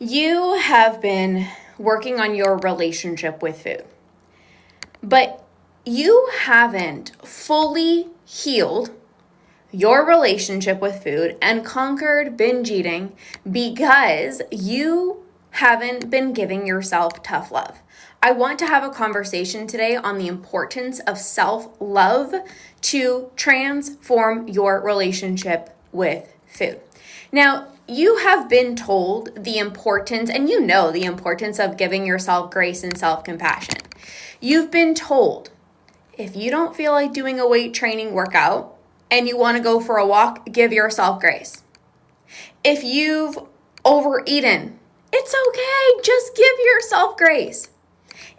You have been working on your relationship with food, but you haven't fully healed your relationship with food and conquered binge eating because you haven't been giving yourself tough love. I want to have a conversation today on the importance of self-love to transform your relationship with food. Now, you have been told the importance, and you know the importance of giving yourself grace and self-compassion. You've been told if you don't feel like doing a weight training workout and you want to go for a walk, give yourself grace. If you've overeaten, it's okay, just give yourself grace.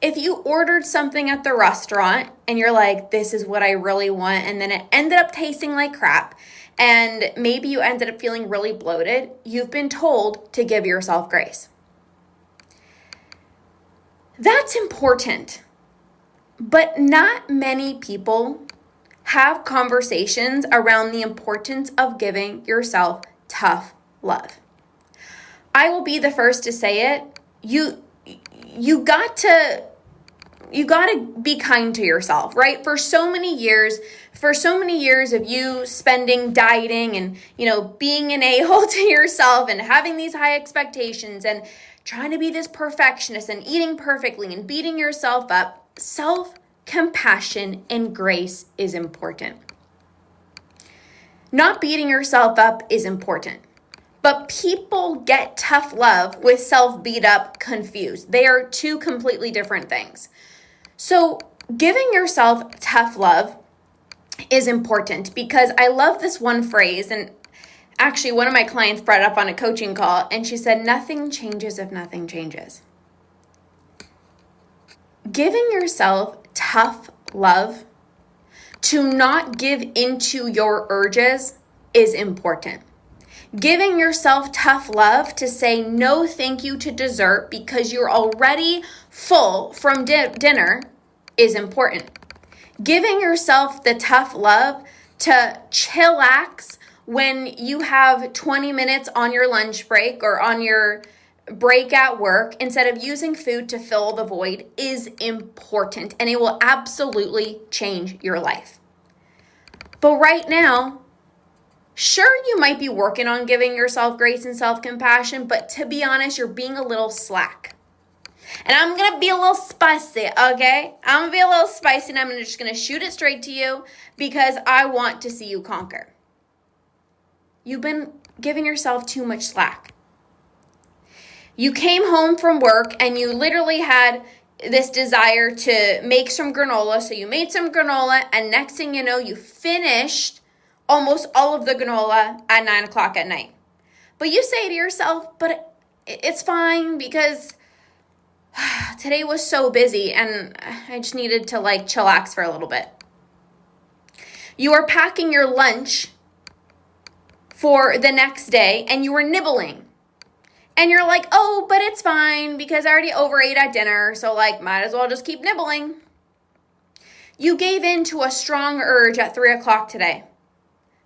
If you ordered something at the restaurant and you're like, this is what I really want, and then it ended up tasting like crap, and maybe you ended up feeling really bloated, you've been told to give yourself grace. That's important, but not many people have conversations around the importance of giving yourself tough love. I will be the first to say it. You got to be kind to yourself, right? For so many years of you spending dieting and, being an a-hole to yourself and having these high expectations and trying to be this perfectionist and eating perfectly and beating yourself up, self-compassion and grace is important. Not beating yourself up is important. But people get tough love with self-beat up confused. They are two completely different things. So giving yourself tough love is important because I love this one phrase, and actually one of my clients brought it up on a coaching call, and she said, nothing changes if nothing changes. Giving yourself tough love to not give into your urges is important. Giving yourself tough love to say no thank you to dessert because you're already full from dinner is important. Giving yourself the tough love to chillax when you have 20 minutes on your lunch break or on your break at work instead of using food to fill the void is important, and it will absolutely change your life. But right now, sure, you might be working on giving yourself grace and self-compassion, but to be honest, you're being a little slack. And I'm going to be a little spicy, okay? I'm going to be a little spicy, and I'm just going to shoot it straight to you because I want to see you conquer. You've been giving yourself too much slack. You came home from work, and you literally had this desire to make some granola, so you made some granola, and next thing you know, you finished almost all of the granola at 9 o'clock at night. But you say to yourself, but it's fine because today was so busy and I just needed to chillax for a little bit. You are packing your lunch for the next day and you were nibbling. And you're like, oh, but it's fine because I already overate at dinner, so might as well just keep nibbling. You gave in to a strong urge at 3 o'clock today.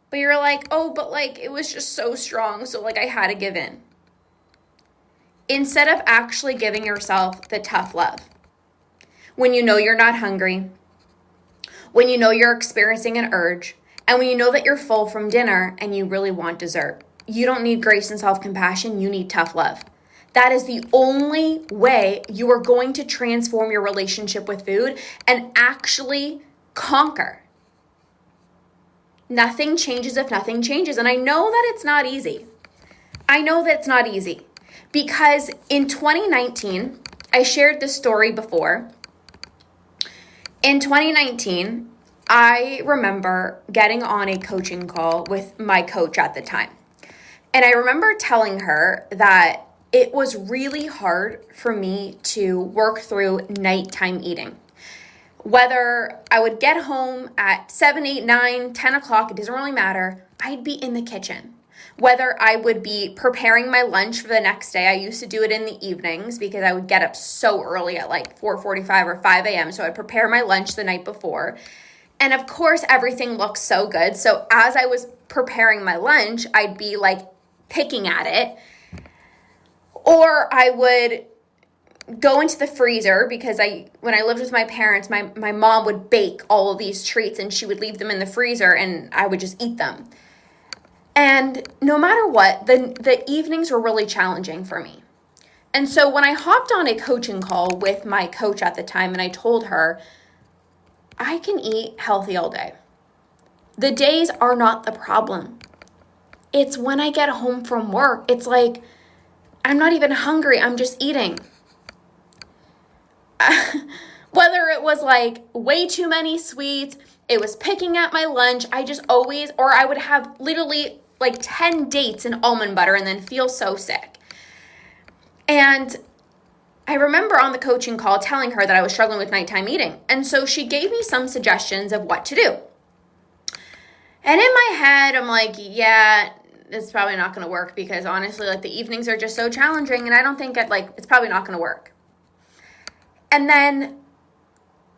But you're like, oh, but it was just so strong, so I had to give in. Instead of actually giving yourself the tough love. When you know you're not hungry, when you know you're experiencing an urge, and when you know that you're full from dinner and you really want dessert. You don't need grace and self-compassion, you need tough love. That is the only way you are going to transform your relationship with food and actually conquer. Nothing changes if nothing changes. And I know that it's not easy. Because in 2019, I shared this story before. In 2019, I remember getting on a coaching call with my coach at the time. And I remember telling her that it was really hard for me to work through nighttime eating. Whether I would get home at 7, 8, 9, 10 o'clock, it doesn't really matter. I'd be in the kitchen. Whether I would be preparing my lunch for the next day. I used to do it in the evenings because I would get up so early at 4:45 or 5 a.m. So I'd prepare my lunch the night before. And of course, everything looks so good. So as I was preparing my lunch, I'd be picking at it. Or I would go into the freezer because when I lived with my parents, my mom would bake all of these treats and she would leave them in the freezer and I would just eat them. And no matter what, the evenings were really challenging for me. And so when I hopped on a coaching call with my coach at the time and I told her, I can eat healthy all day. The days are not the problem. It's when I get home from work, it's like, I'm not even hungry, I'm just eating. Whether it was like way too many sweets, it was picking at my lunch, I would have literally like 10 dates in almond butter and then feel so sick. And I remember on the coaching call telling her that I was struggling with nighttime eating. And so she gave me some suggestions of what to do. And in my head, I'm like, yeah, it's probably not going to work because honestly, like the evenings are just so challenging and I don't think it's probably not going to work. And then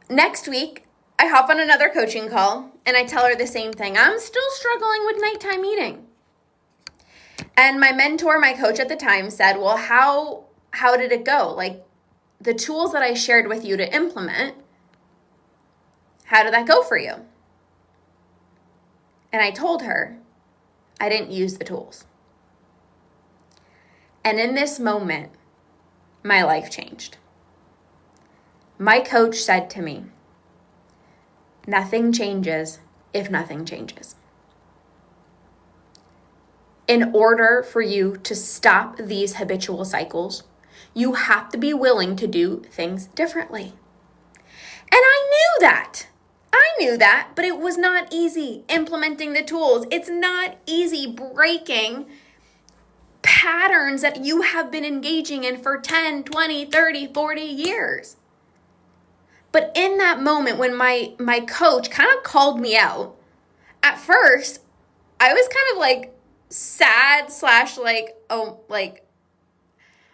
next week, I hop on another coaching call and I tell her the same thing. I'm still struggling with nighttime eating. And my mentor, my coach at the time said, well, how did it go? Like the tools that I shared with you to implement, how did that go for you? And I told her I didn't use the tools. And in this moment, my life changed. My coach said to me, nothing changes if nothing changes. In order for you to stop these habitual cycles, you have to be willing to do things differently. And I knew that, but it was not easy implementing the tools. It's not easy breaking patterns that you have been engaging in for 10, 20, 30, 40 years. But in that moment when my coach kind of called me out, at first, I was kind of like sad / like, oh, like,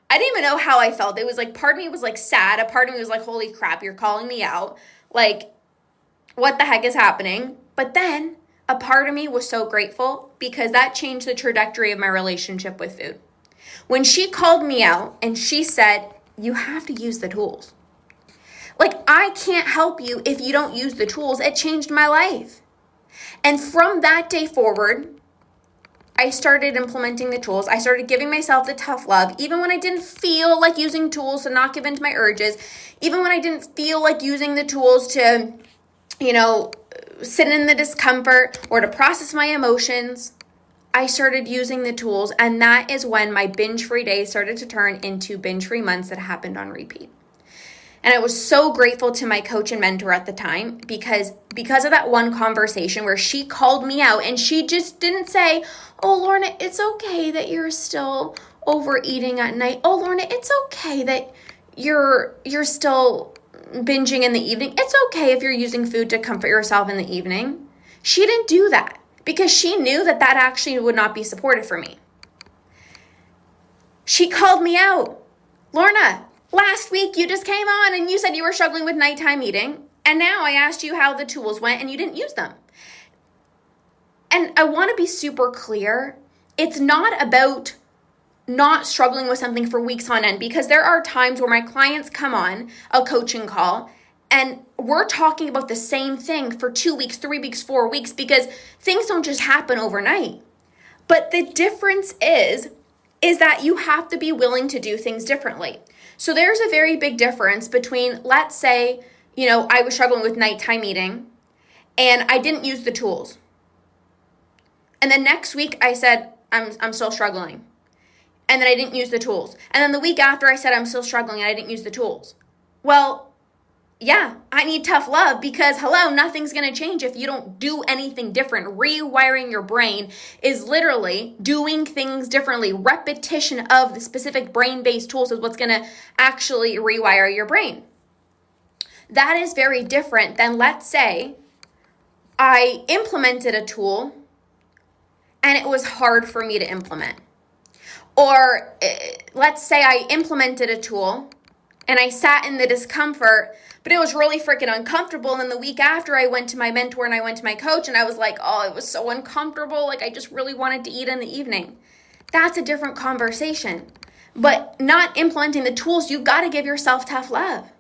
I didn't even know how I felt. It was like, part of me was like sad. A part of me was like, holy crap, you're calling me out. Like, what the heck is happening? But then a part of me was so grateful because that changed the trajectory of my relationship with food. When she called me out and she said, you have to use the tools. Like, I can't help you if you don't use the tools. It changed my life. And from that day forward, I started implementing the tools. I started giving myself the tough love, even when I didn't feel like using tools to not give in to my urges, even when I didn't feel like using the tools to, sit in the discomfort or to process my emotions. I started using the tools, and that is when my binge-free days started to turn into binge-free months that happened on repeat. And I was so grateful to my coach and mentor at the time because of that one conversation where she called me out and she just didn't say, oh, Lorna, it's okay that you're still overeating at night. Oh, Lorna, it's okay that you're still binging in the evening. It's okay if you're using food to comfort yourself in the evening. She didn't do that because she knew that actually would not be supportive for me. She called me out. Lorna, last week you just came on and you said you were struggling with nighttime eating. And now I asked you how the tools went and you didn't use them. And I want to be super clear. It's not about not struggling with something for weeks on end, because there are times where my clients come on a coaching call and we're talking about the same thing for 2 weeks, 3 weeks, 4 weeks, because things don't just happen overnight. But the difference is that you have to be willing to do things differently. So there's a very big difference between, let's say, I was struggling with nighttime eating and I didn't use the tools. And then next week I said, I'm still struggling. And then I didn't use the tools. And then the week after I said I'm still struggling and I didn't use the tools. Well, yeah, I need tough love because, nothing's going to change if you don't do anything different. Rewiring your brain is literally doing things differently. Repetition of the specific brain-based tools is what's going to actually rewire your brain. That is very different than, let's say, I implemented a tool and it was hard for me to implement. Or let's say I implemented a tool and I sat in the discomfort, but it was really freaking uncomfortable. And then the week after I went to my mentor and I went to my coach and I was like, oh, it was so uncomfortable. Like I just really wanted to eat in the evening. That's a different conversation. but not implementing the tools, you got to give yourself tough love.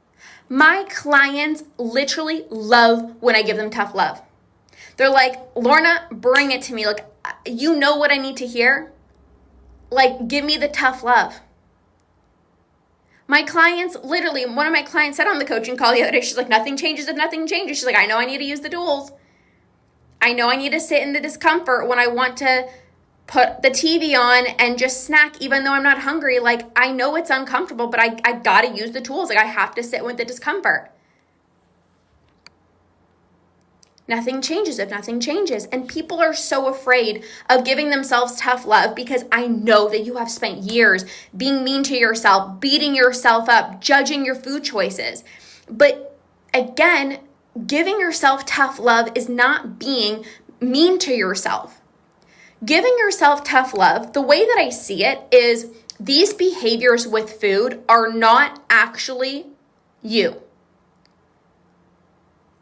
My clients literally love when I give them tough love. They're like, Lorna, bring it to me. Like, you know what I need to hear? Like, give me the tough love. My clients, literally, one of my clients said on the coaching call the other day, she's like, nothing changes if nothing changes. She's like, I know I need to use the tools. I know I need to sit in the discomfort when I want to put the TV on and just snack even though I'm not hungry. Like, I know it's uncomfortable, but I gotta use the tools. Like, I have to sit with the discomfort. Nothing changes if nothing changes. And people are so afraid of giving themselves tough love because I know that you have spent years being mean to yourself, beating yourself up, judging your food choices. But again, giving yourself tough love is not being mean to yourself. Giving yourself tough love, the way that I see it is these behaviors with food are not actually you.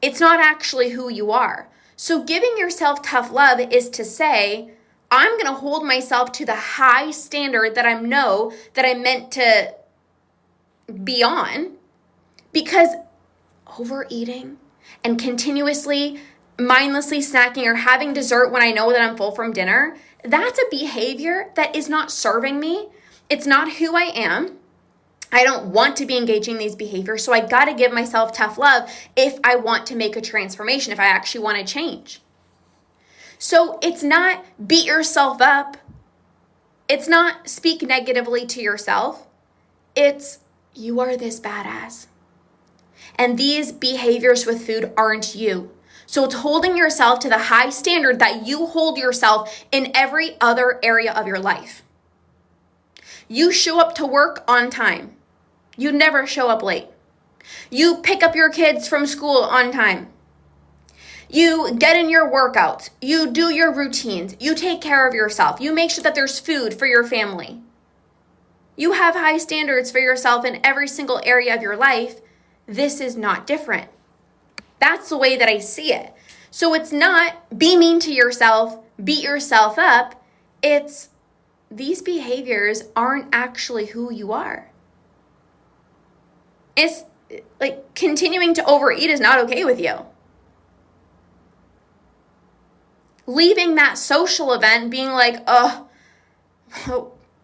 It's not actually who you are. So giving yourself tough love is to say, I'm going to hold myself to the high standard that I know that I'm meant to be on, because overeating and continuously, mindlessly snacking or having dessert when I know that I'm full from dinner, that's a behavior that is not serving me. It's not who I am. I don't want to be engaging these behaviors, so I got to give myself tough love if I want to make a transformation, if I actually want to change. So it's not beat yourself up. It's not speak negatively to yourself. It's you are this badass. And these behaviors with food aren't you. So it's holding yourself to the high standard that you hold yourself in every other area of your life. You show up to work on time. You never show up late. You pick up your kids from school on time. You get in your workouts. You do your routines. You take care of yourself. You make sure that there's food for your family. You have high standards for yourself in every single area of your life. This is not different. That's the way that I see it. So it's not be mean to yourself, beat yourself up. It's these behaviors aren't actually who you are. It's like continuing to overeat is not okay with you. Leaving that social event being like, oh,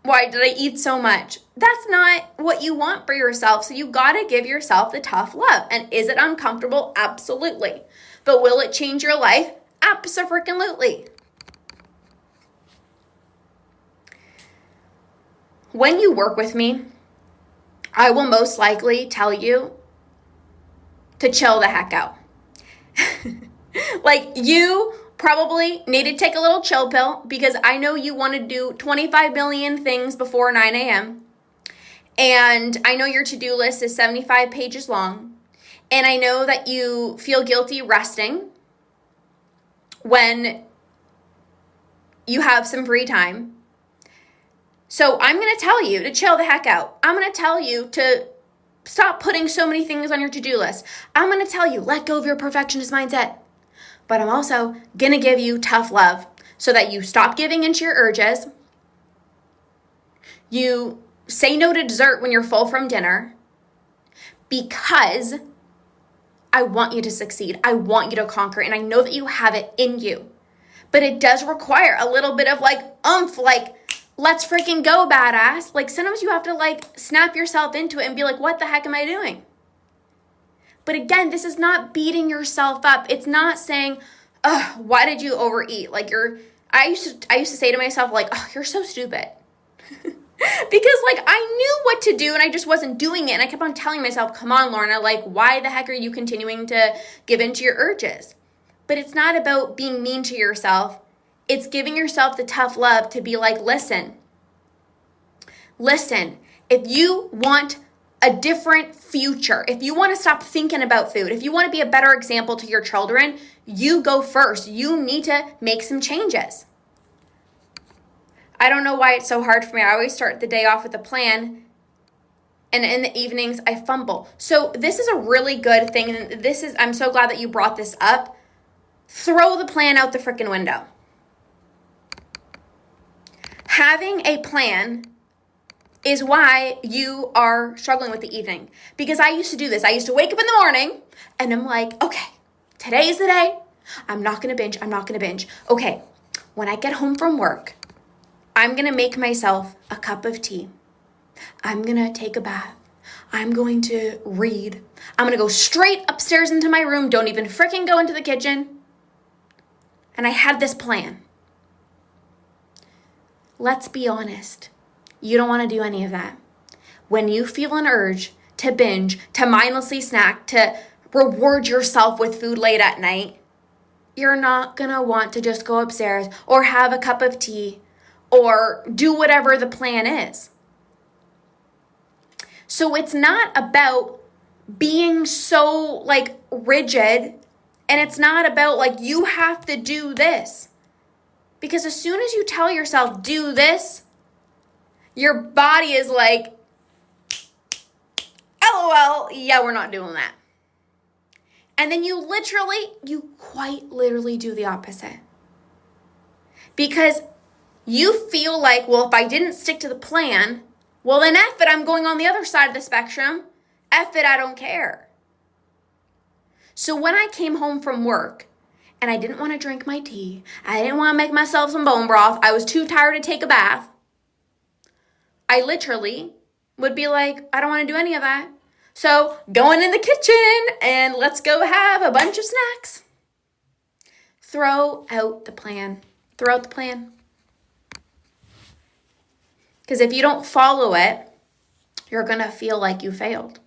why did I eat so much? That's not what you want for yourself. So you got to give yourself the tough love. And is it uncomfortable? Absolutely. But will it change your life? Abso-freaking-lutely. When you work with me, I will most likely tell you to chill the heck out. Like, you probably need to take a little chill pill because I know you want to do 25 million things before 9 a.m. And I know your to-do list is 75 pages long. And I know that you feel guilty resting when you have some free time. So I'm going to tell you to chill the heck out. I'm going to tell you to stop putting so many things on your to-do list. I'm going to tell you, let go of your perfectionist mindset. But I'm also going to give you tough love so that you stop giving into your urges. You say no to dessert when you're full from dinner because I want you to succeed. I want you to conquer, and I know that you have it in you. But it does require a little bit of like oomph, like, let's freaking go, badass. Like, sometimes you have to like snap yourself into it and be like, what the heck am I doing? But again, this is not beating yourself up. It's not saying, oh, why did you overeat? Like, I used to say to myself, like, oh, you're so stupid. Because like I knew what to do and I just wasn't doing it. And I kept on telling myself, come on, Lorna, like, why the heck are you continuing to give into your urges? But it's not about being mean to yourself. It's giving yourself the tough love to be like, listen, if you want a different future, if you want to stop thinking about food, if you want to be a better example to your children, you go first. You need to make some changes. I don't know why it's so hard for me. I always start the day off with a plan, and in the evenings I fumble. So this is a really good thing, and I'm so glad that you brought this up. Throw the plan out the freaking window. Having a plan is why you are struggling with the evening. Because I used to do this. I used to wake up in the morning and I'm like, okay, today's the day. I'm not going to binge. I'm not going to binge. Okay, when I get home from work, I'm going to make myself a cup of tea. I'm going to take a bath. I'm going to read. I'm going to go straight upstairs into my room. Don't even freaking go into the kitchen. And I had this plan. Let's be honest. You don't want to do any of that. When you feel an urge to binge, to mindlessly snack, to reward yourself with food late at night, you're not going to want to just go upstairs or have a cup of tea or do whatever the plan is. So it's not about being so rigid, and it's not about you have to do this. Because as soon as you tell yourself do this, your body is like, LOL, yeah, we're not doing that. And then you quite literally do the opposite. Because you feel like, well, if I didn't stick to the plan, well, then F it, I'm going on the other side of the spectrum. F it, I don't care. So when I came home from work and I didn't want to drink my tea, I didn't want to make myself some bone broth, I was too tired to take a bath, I literally would be like, I don't want to do any of that. So going in the kitchen and let's go have a bunch of snacks. Throw out the plan. Throw out the plan. Because if you don't follow it, you're going to feel like you failed.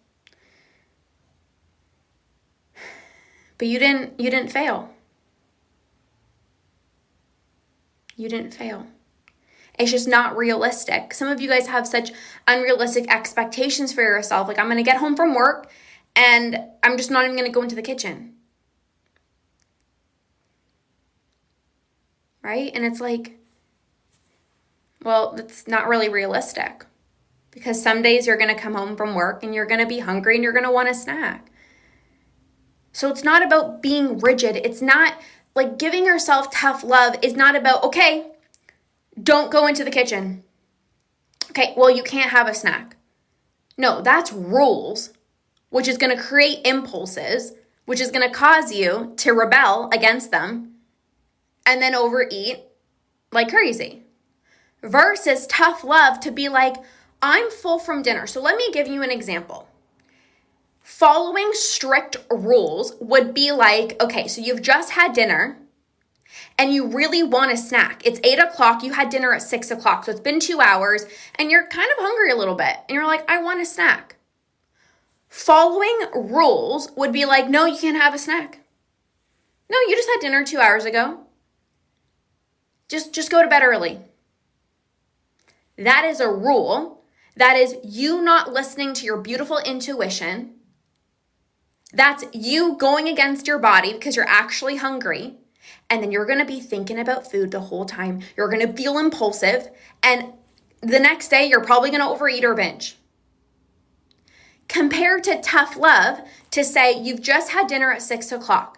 But you didn't fail. You didn't fail. It's just not realistic. Some of you guys have such unrealistic expectations for yourself. I'm going to get home from work and I'm just not even going to go into the kitchen. Right? And it's well, that's not really realistic. Because some days you're going to come home from work and you're going to be hungry and you're going to want a snack. So it's not about being rigid. It's not giving yourself tough love is not about, okay, don't go into the kitchen. Okay, well, you can't have a snack. No, that's rules, which is going to create impulses, which is going to cause you to rebel against them and then overeat like crazy. Versus tough love to be like, I'm full from dinner. So let me give you an example. Following strict rules would be okay, so you've just had dinner and you really want a snack. It's 8:00, you had dinner at 6:00, so it's been 2 hours and you're kind of hungry a little bit and you're like, I want a snack. Following rules would be no, you can't have a snack. No, you just had dinner 2 hours ago. Just go to bed early. That is a rule. That is you not listening to your beautiful intuition. That's you going against your body because you're actually hungry. And then you're going to be thinking about food the whole time. You're going to feel impulsive. And the next day, you're probably going to overeat or binge. Compared to tough love to say you've just had dinner at 6:00.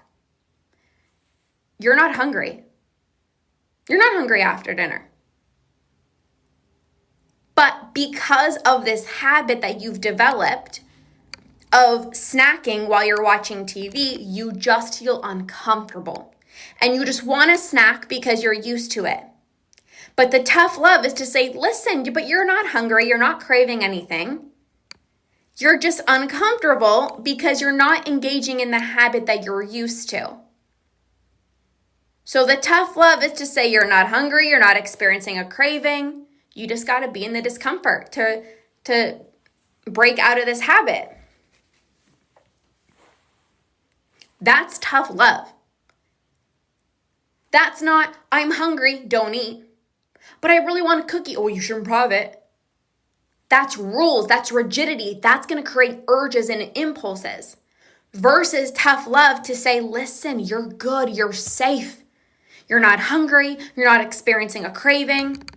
You're not hungry. You're not hungry after dinner. But because of this habit that you've developed of snacking while you're watching TV, you just feel uncomfortable. And you just want a snack because you're used to it. But the tough love is to say, listen, but you're not hungry. You're not craving anything. You're just uncomfortable because you're not engaging in the habit that you're used to. So the tough love is to say you're not hungry. You're not experiencing a craving. You just got to be in the discomfort to break out of this habit. That's tough love. That's not, I'm hungry, don't eat. But I really want a cookie. Oh, you shouldn't have it. That's rules. That's rigidity. That's going to create urges and impulses. Versus tough love to say, listen, you're good. You're safe. You're not hungry. You're not experiencing a craving.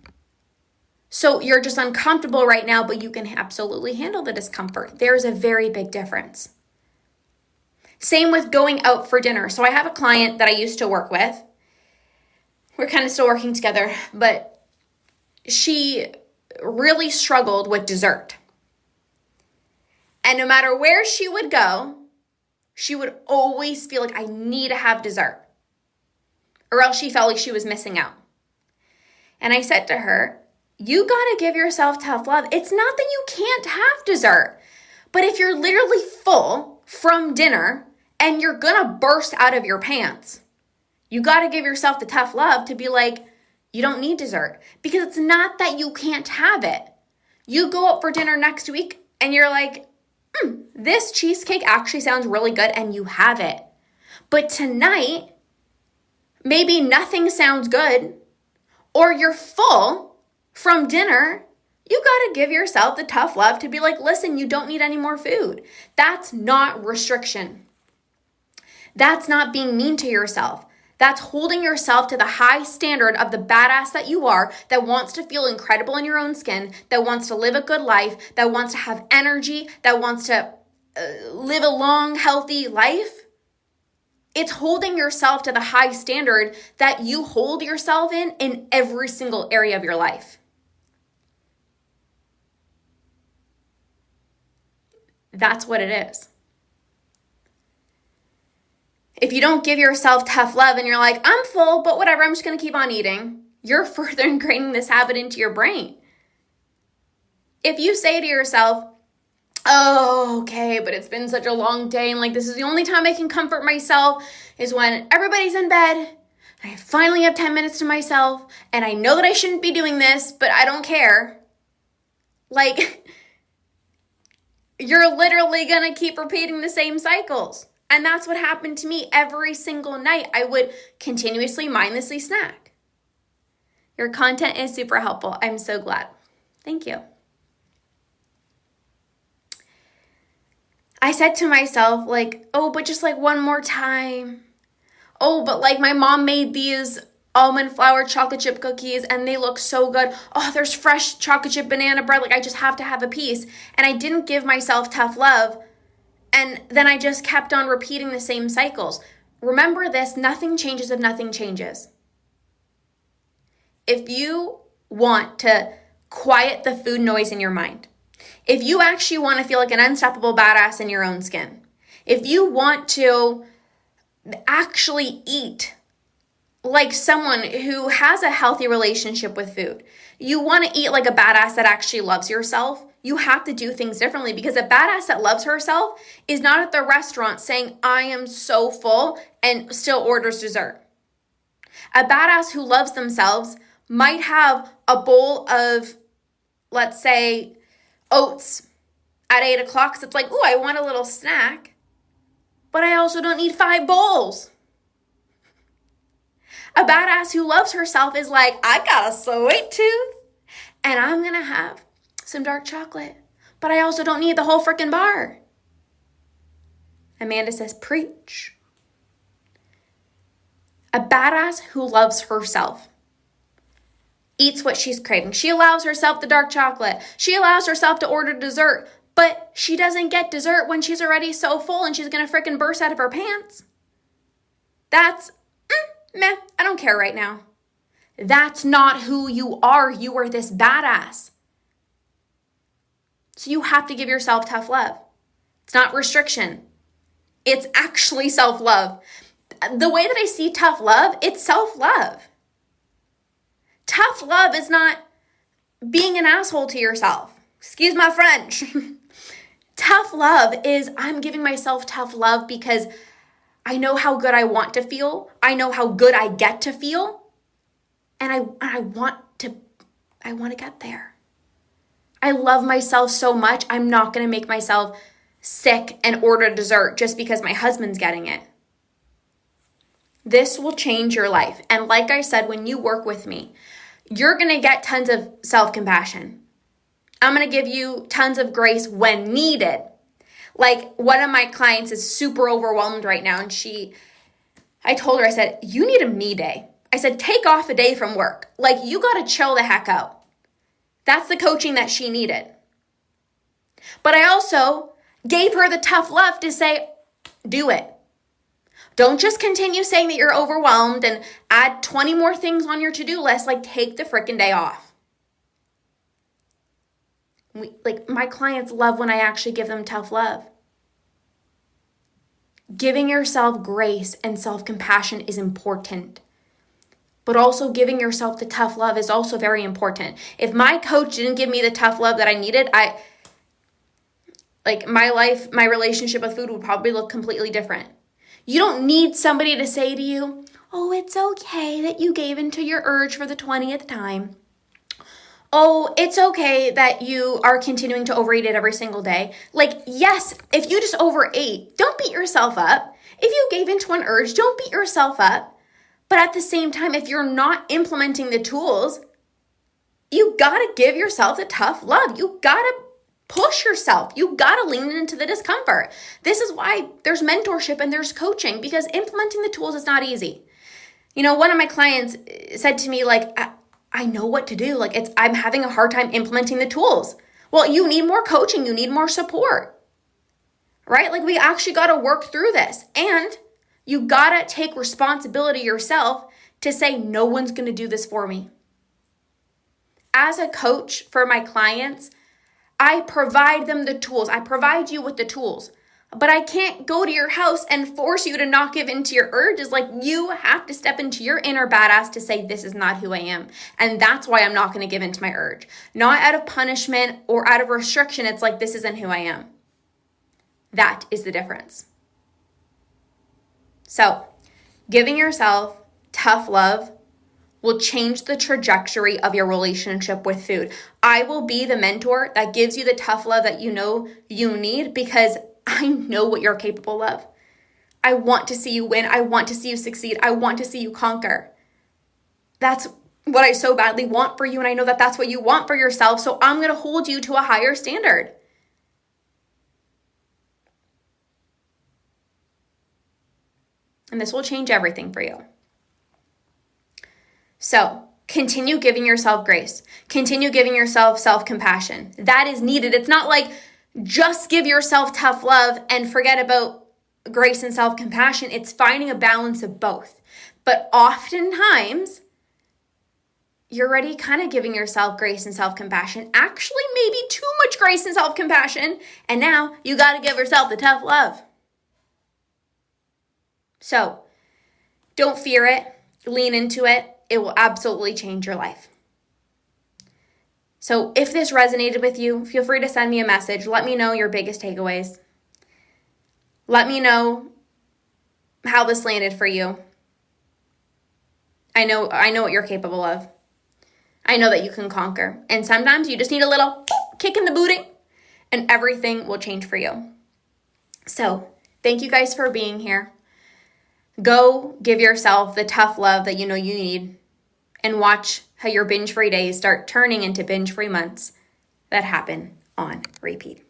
So you're just uncomfortable right now, but you can absolutely handle the discomfort. There's a very big difference. Same with going out for dinner. So I have a client that I used to work with. We're kind of still working together, but she really struggled with dessert. And no matter where she would go, she would always feel like, I need to have dessert, or else she felt like she was missing out. And I said to her, you gotta give yourself tough love. It's not that you can't have dessert, but if you're literally full from dinner and you're gonna burst out of your pants, you gotta give yourself the tough love to be like, you don't need dessert. Because it's not that you can't have it. You go out for dinner next week and you're like, this cheesecake actually sounds really good, and you have it. But tonight, maybe nothing sounds good, or you're full from dinner. You got to give yourself the tough love to be like, listen, you don't need any more food. That's not restriction. That's not being mean to yourself. That's holding yourself to the high standard of the badass that you are, that wants to feel incredible in your own skin, that wants to live a good life, that wants to have energy, that wants to live a long, healthy life. It's holding yourself to the high standard that you hold yourself in every single area of your life. That's what it is. If you don't give yourself tough love and you're like, I'm full, but whatever, I'm just going to keep on eating, you're further ingraining this habit into your brain. If you say to yourself, oh, okay, but it's been such a long day, and like this is the only time I can comfort myself is when everybody's in bed, and I finally have 10 minutes to myself, and I know that I shouldn't be doing this, but I don't care. Like, you're literally going to keep repeating the same cycles. And that's what happened to me every single night. I would continuously, mindlessly snack. Your content is super helpful. I'm so glad. Thank you. I said to myself, like, oh, but just like one more time. Oh, but like my mom made these almond flour chocolate chip cookies and they look so good. Oh, there's fresh chocolate chip banana bread. Like I just have to have a piece. And I didn't give myself tough love. And then I just kept on repeating the same cycles. Remember this, nothing changes if nothing changes. If you want to quiet the food noise in your mind, if you actually want to feel like an unstoppable badass in your own skin, if you want to actually eat like someone who has a healthy relationship with food, you want to eat like a badass that actually loves yourself, you have to do things differently, because a badass that loves herself is not at the restaurant saying, I am so full, and still orders dessert. A badass who loves themselves might have a bowl of, let's say, oats at 8 o'clock. So it's like, oh, I want a little snack, but I also don't need 5 bowls. A badass who loves herself is like, I got a sweet tooth, and I'm going to have some dark chocolate, but I also don't need the whole freaking bar. Amanda says, preach. A badass who loves herself eats what she's craving. She allows herself the dark chocolate. She allows herself to order dessert, but she doesn't get dessert when she's already so full and she's going to freaking burst out of her pants. That's, meh, I don't care right now. That's not who you are. You are this badass. So you have to give yourself tough love. It's not restriction. It's actually self-love. The way that I see tough love, it's self-love. Tough love is not being an asshole to yourself. Excuse my French. Tough love is I'm giving myself tough love because I know how good I want to feel. I know how good I get to feel. And I want to get there. I love myself so much, I'm not going to make myself sick and order dessert just because my husband's getting it. This will change your life. And like I said, when you work with me, you're going to get tons of self-compassion. I'm going to give you tons of grace when needed. Like one of my clients is super overwhelmed right now. And I told her, I said, you need a me day. I said, take off a day from work. Like you got to chill the heck out. That's the coaching that she needed. But I also gave her the tough love to say, do it. Don't just continue saying that you're overwhelmed and add 20 more things on your to-do list. Like take the freaking day off. My clients love when I actually give them tough love. Giving yourself grace and self-compassion is important. But also giving yourself the tough love is also very important. If my coach didn't give me the tough love that I needed, my relationship with food would probably look completely different. You don't need somebody to say to you, oh, it's okay that you gave into your urge for the 20th time. Oh, it's okay that you are continuing to overeat it every single day. Yes, if you just overate, don't beat yourself up. If you gave into an urge, don't beat yourself up. But at the same time, if you're not implementing the tools, you gotta give yourself the tough love. You gotta push yourself. You gotta lean into the discomfort. This is why there's mentorship and there's coaching, because implementing the tools is not easy. One of my clients said to me, I know what to do. I'm having a hard time implementing the tools. Well, you need more coaching. You need more support, right? We actually gotta work through this. And you gotta take responsibility yourself to say, no one's gonna do this for me. As a coach for my clients, I provide them the tools. I provide you with the tools. But I can't go to your house and force you to not give into your urges. You have to step into your inner badass to say, this is not who I am. And that's why I'm not gonna give into my urge. Not out of punishment or out of restriction. It's this isn't who I am. That is the difference. So, giving yourself tough love will change the trajectory of your relationship with food. I will be the mentor that gives you the tough love that you know you need, because I know what you're capable of. I want to see you win. I want to see you succeed. I want to see you conquer. That's what I so badly want for you, and I know that that's what you want for yourself, so I'm going to hold you to a higher standard. And this will change everything for you. So, continue giving yourself grace. Continue giving yourself self-compassion. That is needed. It's not just give yourself tough love and forget about grace and self-compassion. It's finding a balance of both. But oftentimes, you're already kind of giving yourself grace and self-compassion. Actually, maybe too much grace and self-compassion. And now you got to give yourself the tough love. So, don't fear it. Lean into it. It will absolutely change your life. So if this resonated with you, feel free to send me a message. Let me know your biggest takeaways. Let me know how this landed for you. I know what you're capable of. I know that you can conquer. And sometimes you just need a little kick in the booty and everything will change for you. So thank you guys for being here. Go give yourself the tough love that you know you need, and watch how your binge-free days start turning into binge-free months that happen on repeat.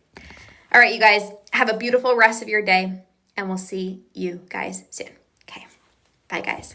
All right, you guys, have a beautiful rest of your day, and we'll see you guys soon. Okay, bye guys.